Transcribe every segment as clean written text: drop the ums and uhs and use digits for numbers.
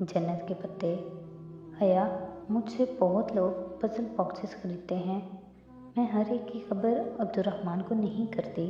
जन्नत के पत्ते। हया, मुझसे बहुत लोग पजल बॉक्सेस खरीदते हैं। मैं हर एक की खबर अब्दुर्रहमान को नहीं करती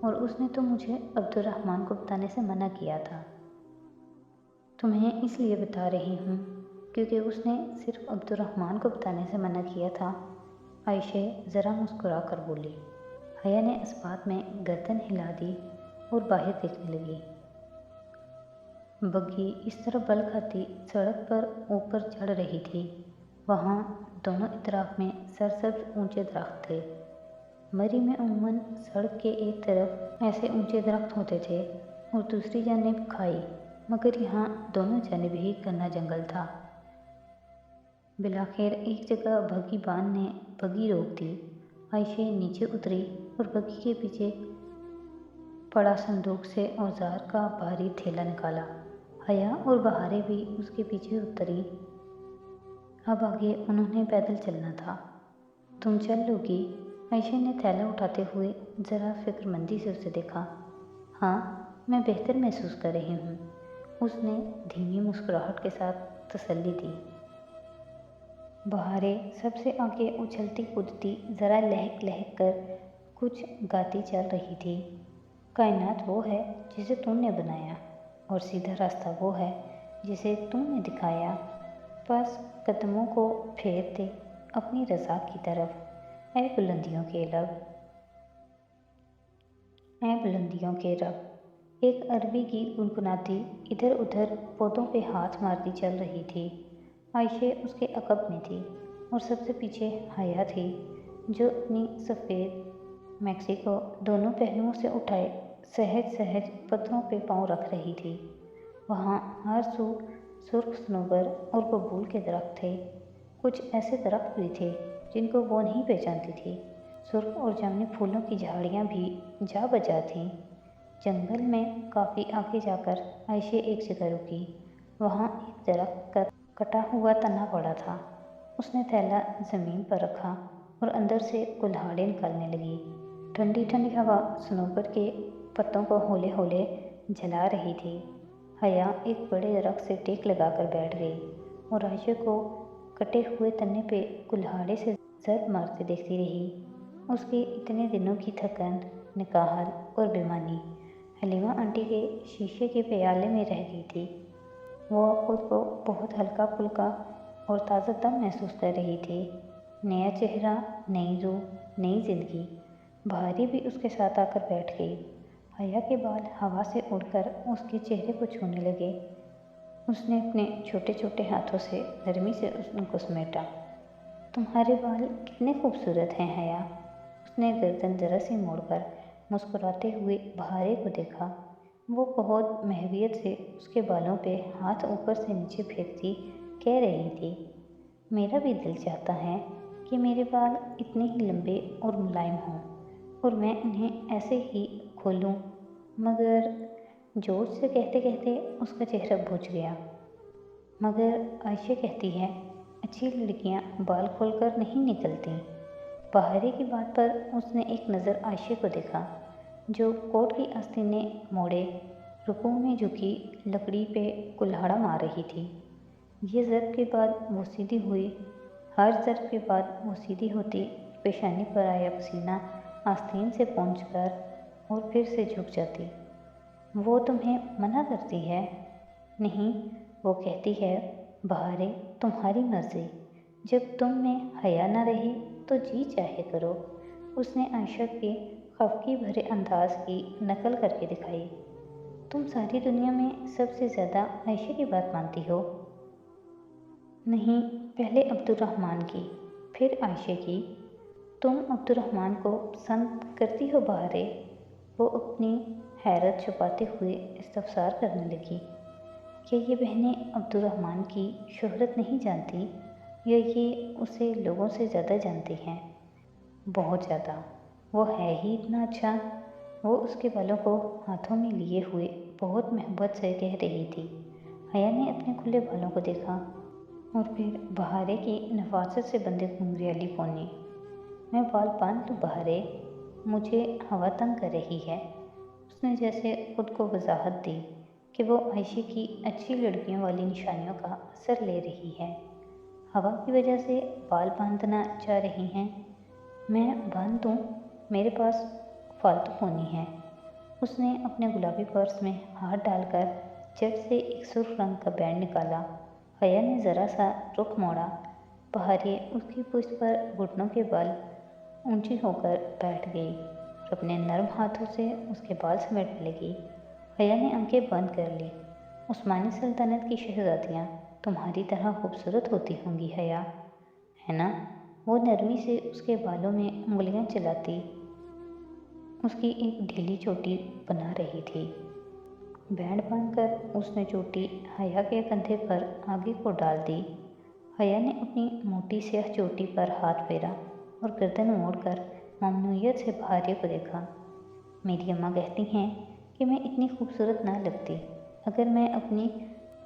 और उसने तो मुझे अब्दुर्रहमान को बताने से मना किया था। तुम्हें इसलिए बता रही हूँ क्योंकि उसने सिर्फ अब्दुर्रहमान को बताने से मना किया था। आयशे ज़रा मुस्कुरा कर बोली। हया ने इस बात में गर्दन हिला दी और बाहर देखने लगी। बग्घी इस तरह बल खाती सड़क पर ऊपर चढ़ रही थी। वहाँ दोनों इतराफ में सरसब्ज ऊंचे दरख्त थे। मरी में उम्मन सड़क के एक तरफ ऐसे ऊंचे दरख्त होते थे और दूसरी जानिब खाई, मगर यहाँ दोनों जानिब ही घना जंगल था। बिलाखिर एक जगह बग्घी बान ने बग्घी रोक दी। आयशे नीचे उतरी और बग्घी के पीछे पड़ा संदूक से औजार का भारी थैला निकाला। हया और बहारें भी उसके पीछे उतरी। अब आगे उन्होंने पैदल चलना था। तुम चल लोगी? आयशे ने थैला उठाते हुए ज़रा फिक्रमंदी से उसे देखा। हाँ, मैं बेहतर महसूस कर रही हूँ, उसने धीमी मुस्कुराहट के साथ तसल्ली दी। बहारें सबसे आगे उछलती कूदती ज़रा लहक लहक कर कुछ गाती चल रही थी। कायनात वो है जिसे तुमने बनाया और सीधा रास्ता वो है जिसे तुमने दिखाया। बस कदमों को फेर दे अपनी रज़ा की तरफ। ऐ बुलंदियों के लब, ऐ बुलंदियों के रब। एक अरबी गीत गुनगुनाती इधर उधर पौधों पे हाथ मारती चल रही थी। आयशे उसके अकब में थी और सबसे पीछे हया थी, जो अपनी सफ़ेद मैक्सी को दोनों पहलुओं से उठाए सहज सहज पत्थरों पे पाँव रख रही थी। वहाँ हर सू सुर्ख सनोबर और बबूल के दरख्त थे। कुछ ऐसे दरख्त भी थे जिनको वो नहीं पहचानती थी। सुर्ख और जामुनी फूलों की झाड़ियाँ भी जा बजा थीं। जंगल में काफ़ी आगे जाकर आयशे एक जगह रुकी। वहाँ एक दरख्त का कटा हुआ तना पड़ा था। उसने थैला ज़मीन पर रखा और अंदर से कुल्हाड़ी निकालने लगी। ठंडी ठंडी हवा सनोबर के पत्तों को हौले हौले जला रही थी। हया एक बड़े दरख्त से टेक लगाकर बैठ गई और आयशे को कटे हुए तने पे कुल्हाड़ी से ज़रब मारते देखती रही। उसकी इतने दिनों की थकन, निकाहत और बेईमानी हलीमा आंटी के शीशे के प्याले में रह गई थी। वो खुद को बहुत हल्का फुल्का और ताज़ा दम महसूस कर रही थी। नया चेहरा, नई रूह, नई जिंदगी। बहारी भी उसके साथ आकर बैठ गई। हया के बाल हवा से उड़कर उसके चेहरे को छूने लगे। उसने अपने छोटे छोटे हाथों से नरमी से उनको समेटा। तुम्हारे बाल कितने खूबसूरत हैं हया। उसने गर्दन जरा सी मोड़कर मुस्कुराते हुए बहारे को देखा। वो बहुत महवियत से उसके बालों पे हाथ ऊपर से नीचे फेरती कह रही थी, मेरा भी दिल चाहता है कि मेरे बाल इतने ही लंबे और मुलायम हों और मैं इन्हें ऐसे ही खोलूं, मगर जोर से कहते कहते उसका चेहरा बुझ गया। मगर आयशे कहती है, अच्छी लड़कियां बाल खोलकर नहीं निकलती। बहारे की बात पर उसने एक नज़र आयशे को देखा, जो कोट की आस्तीनें मोड़े रुकू में झुकी लकड़ी पे कुल्हाड़ा मार रही थी। ये ज़रब के बाद वो सीधी हुई। हर ज़रब के बाद वो सीधी होती, पेशानी पर आया पसीना आस्तीन से पोंछकर और फिर से झुक जाती। वो तुम्हें मना करती है? नहीं, वो कहती है, बहारे तुम्हारी मर्ज़ी, जब तुम में हया न रही तो जी चाहे करो। उसने आयशा के खफकी भरे अंदाज की नकल करके दिखाई। तुम सारी दुनिया में सबसे ज़्यादा आयशा की बात मानती हो? नहीं, पहले अब्दुर्रहमान की, फिर आयशे की। तुम अब्दुर्रहमान को पसंद करती हो बहारे? वो अपनी हैरत छुपाते हुए इस्तफसार करने लगी। क्या ये बहनें अब्दुर्रहमान की शोहरत नहीं जानती, या ये उसे लोगों से ज़्यादा जानती हैं? बहुत ज़्यादा। वो है ही इतना अच्छा। वो उसके बालों को हाथों में लिए हुए बहुत मोहब्बत से कह रही थी। हया ने अपने खुले बालों को देखा और फिर बहारे की नफासत से बंधे घुंघराली पौनी। मैं बाल बांध लूँ बहारे, मुझे हवा तंग कर रही है। उसने जैसे खुद को वजाहत दी। کہ وہ عائشہ کی اچھی لڑکیوں والی نشانیوں کا اثر لے رہی ہے۔ ہوا کی وجہ سے بال باندھنا چاہ رہی ہیں؟ میں باندھ دوں، میرے پاس فالتو پونی ہے۔ اس نے اپنے گلابی پرس میں ہاتھ ڈال کر جیب سے ایک سرخ رنگ کا بینڈ نکالا۔ حیا نے ذرا سا رخ موڑا۔ بہاریہ اس کی پشت پر گھٹنوں کے بل اونچی ہو کر بیٹھ گئی اور اپنے نرم ہاتھوں سے اس کے بال سمیٹنے لگی۔ حیا نے آنکھیں بند کر لی۔ عثمانی سلطنت کی شہزادیاں تمہاری طرح خوبصورت ہوتی ہوں گی حیا، ہے نا؟ وہ نرمی سے اس کے بالوں میں انگلیاں چلاتی اس کی ایک ڈھیلی چوٹی بنا رہی تھی۔ بینڈ باندھ کر اس نے چوٹی حیا کے کندھے پر آگے کو ڈال دی۔ حیا نے اپنی موٹی سیاہ چوٹی پر ہاتھ پھیرا اور گردن موڑ کر ممنوعیت سے بہاریہ کو دیکھا۔ میری اماں کہتی ہیں کہ میں اتنی خوبصورت نہ لگتی اگر میں اپنی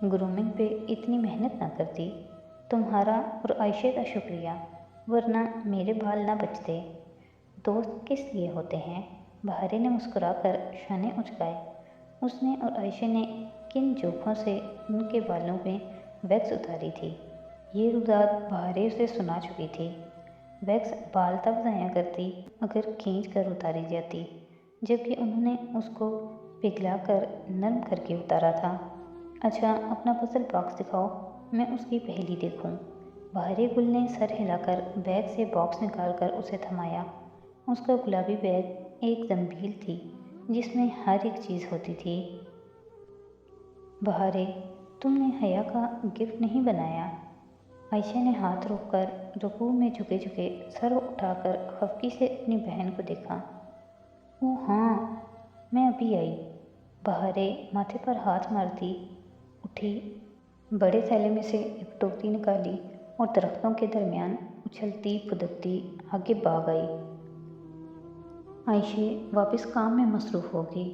گرومنگ پہ اتنی محنت نہ کرتی۔ تمہارا اور عائشہ کا شکریہ، ورنہ میرے بال نہ بچتے۔ دوست کس لیے ہوتے ہیں؟ بہاریہ نے مسکرا کر شانے اچکائے۔ اس نے اور عائشہ نے کن جوکھوں سے ان کے بالوں میں ویکس اتاری تھی، یہ روزات بہاریہ اسے سنا چکی تھی۔ ویکس بال تب ضائع کرتی اگر کھینچ کر اتاری جاتی، جبکہ انہوں نے اس کو پگھلا کر نرم کر کے اتارا تھا۔ اچھا، اپنا پزل باکس دکھاؤ، میں اس کی پہلی دیکھوں۔ بہاریہ گل نے سر ہلا کر بیگ سے باکس نکال کر اسے تھمایا۔ اس کا گلابی بیگ ایک زنبیل تھی جس میں ہر ایک چیز ہوتی تھی۔ بہاریہ، تم نے حیا کا گفٹ نہیں بنایا؟ عائشہ نے ہاتھ روک کر رکوع میں جھکے جھکے سر اٹھا کر خفگی سے اپنی بہن کو دیکھا۔ اوہ ہاں، میں ابھی آئی۔ بہاریہ ماتھے پر ہاتھ مارتی اٹھی، بڑے تھیلے میں سے ایک ٹوکری نکالی اور درختوں کے درمیان اچھلتی پھدکتی آگے بھاگ آئی۔ عائشہ واپس کام میں مصروف ہو گئی۔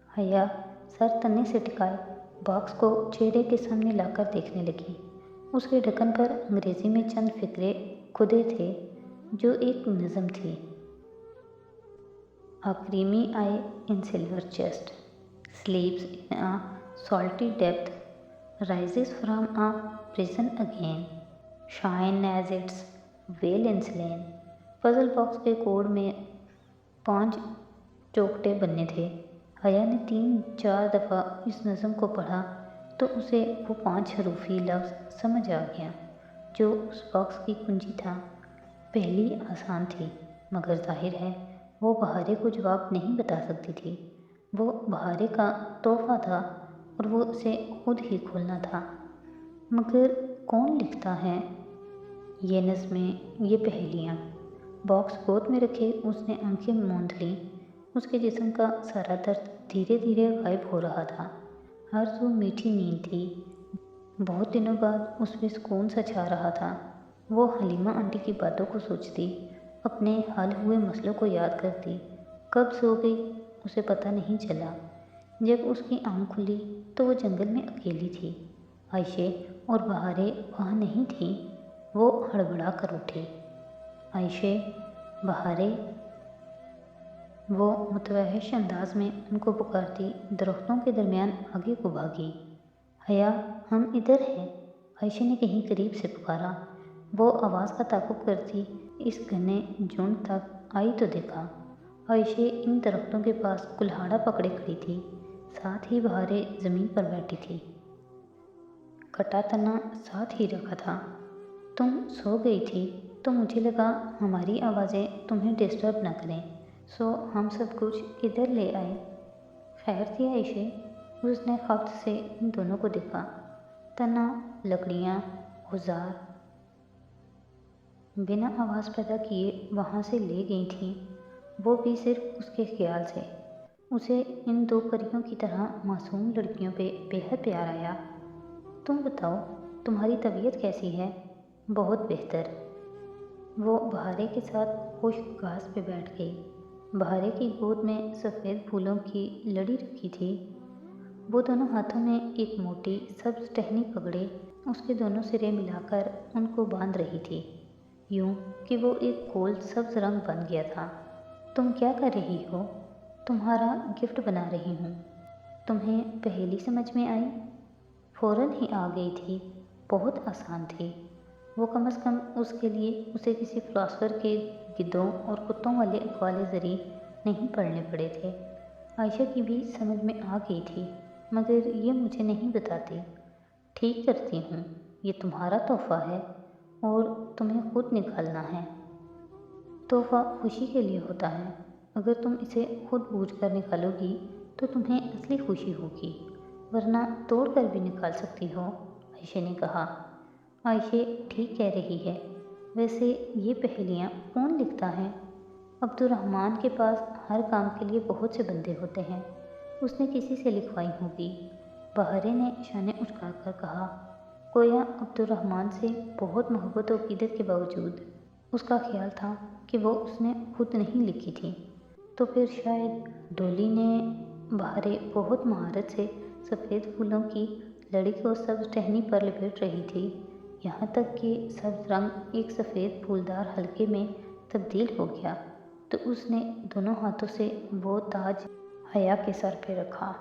حیا سر تنے سے ٹکائے باکس کو چہرے کے سامنے لا کر دیکھنے لگی۔ اس کے ڈھکن پر انگریزی میں چند فقرے کھدے تھے جو ایک نظم تھی۔ A creamy eye in silver chest, sleeps in a salty depth, rises from a prison again, shine as its veil in slain۔ Puzzle box کے کوڈ میں 5 چوکٹے بننے تھے۔ حیا نے 3-4 دفعہ اس نظم کو پڑھا تو اسے وہ 5 حروفی لفظ سمجھ آ گیا جو اس باکس کی کنجی تھا۔ پہلی آسان تھی، مگر ظاہر ہے وہ بہاریہ کو جواب نہیں بتا سکتی تھی۔ وہ بہاریہ کا تحفہ تھا اور وہ اسے خود ہی کھولنا تھا۔ مگر کون لکھتا ہے یہ نظمیں، یہ پہیلیاں؟ باکس گود میں رکھے اس نے آنکھیں موند لیں۔ اس کے جسم کا سارا درد دھیرے دھیرے غائب ہو رہا تھا۔ ہر سو میٹھی نیند تھی۔ بہت دنوں بعد اس پہ سکون سا چھا رہا تھا۔ وہ حلیمہ آنٹی کی باتوں کو سوچتی، اپنے حل ہوئے مسئلوں کو یاد کرتی۔ کب سو گئی اسے پتہ نہیں چلا۔ جب اس کی آنکھ کھلی تو وہ جنگل میں اکیلی تھی۔ عائشہ اور بہاریہ وہاں نہیں تھیں۔ وہ ہڑبڑا کر اٹھی۔ عائشہ، بہاریہ! وہ متوحش انداز میں ان کو پکارتی درختوں کے درمیان آگے کو بھاگی۔ حیا، ہم ادھر ہیں، عائشہ نے کہیں قریب سے پکارا۔ وہ آواز کا تعاقب کرتی اس گھنے جھنڈ تک آئی تو دیکھا عائشہ ان درختوں کے پاس کلہاڑا پکڑے کھڑی تھی، ساتھ ہی بہاریہ زمین پر بیٹھی تھی، کٹا تنا ساتھ ہی رکھا تھا۔ تم سو گئی تھی تو مجھے لگا ہماری آوازیں تمہیں ڈسٹرب نہ کریں، سو ہم سب کچھ ادھر لے آئے۔ خیر تھی عائشہ؟ اس نے خفت سے ان دونوں کو دیکھا۔ تنا، لکڑیاں، اوزار بنا آواز پیدا کیے وہاں سے لے گئی تھیں، وہ بھی صرف اس کے خیال سے۔ اسے ان 2 پریوں کی طرح معصوم لڑکیوں پہ بے حد پیار آیا۔ تم بتاؤ، تمہاری طبیعت کیسی ہے؟ بہت بہتر۔ وہ بہاریہ کے ساتھ خشک گھاس پہ بیٹھ گئی۔ بہاریہ کی گود میں سفید پھولوں کی لڑی رکھی تھی۔ وہ دونوں ہاتھوں میں ایک موٹی سبز ٹہنی پکڑے اس کے دونوں سرے ملا کر ان کو باندھ رہی تھی، یوں کہ وہ ایک گول سبز رنگ بن گیا تھا۔ تم کیا کر رہی ہو؟ تمہارا گفٹ بنا رہی ہوں۔ तुम्हें पहेली समझ में आई? फ़ौरन ही आ गई थी। बहुत आसान थी। वो कम से कम उसके लिए उसे किसी फ़िलासफ़र के गिद्धों और कुत्तों वाले अक़वाले ज़रिए नहीं पढ़ने पड़े थे। आयशा की भी समझ में आ गई थी, मगर ये मुझे नहीं बताती। ठीक करती हूँ, ये तुम्हारा तोहफ़ा है और तुम्हें खुद निकालना है। तोहफ़ा खुशी के लिए होता है। अगर तुम इसे खुद बूझ कर निकालोगी तो तुम्हें असली खुशी होगी, वरना तोड़ कर भी निकाल सकती हो, आयशा ने कहा। आयशा ठीक कह रही है। वैसे ये पहेलियाँ कौन लिखता है? अब्दुर्रहमान के पास हर काम के लिए बहुत से बंदे होते हैं। उसने किसी से लिखवाई होगी। बहारे ने शाने उठा कहा। गोया अब्दुर्रहमान से बहुत मोहब्बत और अक़ीदत के बावजूद उसका ख्याल था कि वो उसने खुद नहीं लिखी थी। तो फिर शायद डोली ने बहारे बहुत महारत से सफ़ेद फूलों की लड़ी को सब्ज़ टहनी पर लपेट रही थी, यहाँ तक कि सब्ज़ रंग एक सफ़ेद फूलदार हल्के में तब्दील हो गया। तो उसने दोनों हाथों से वो ताज हया के सर पे रखा।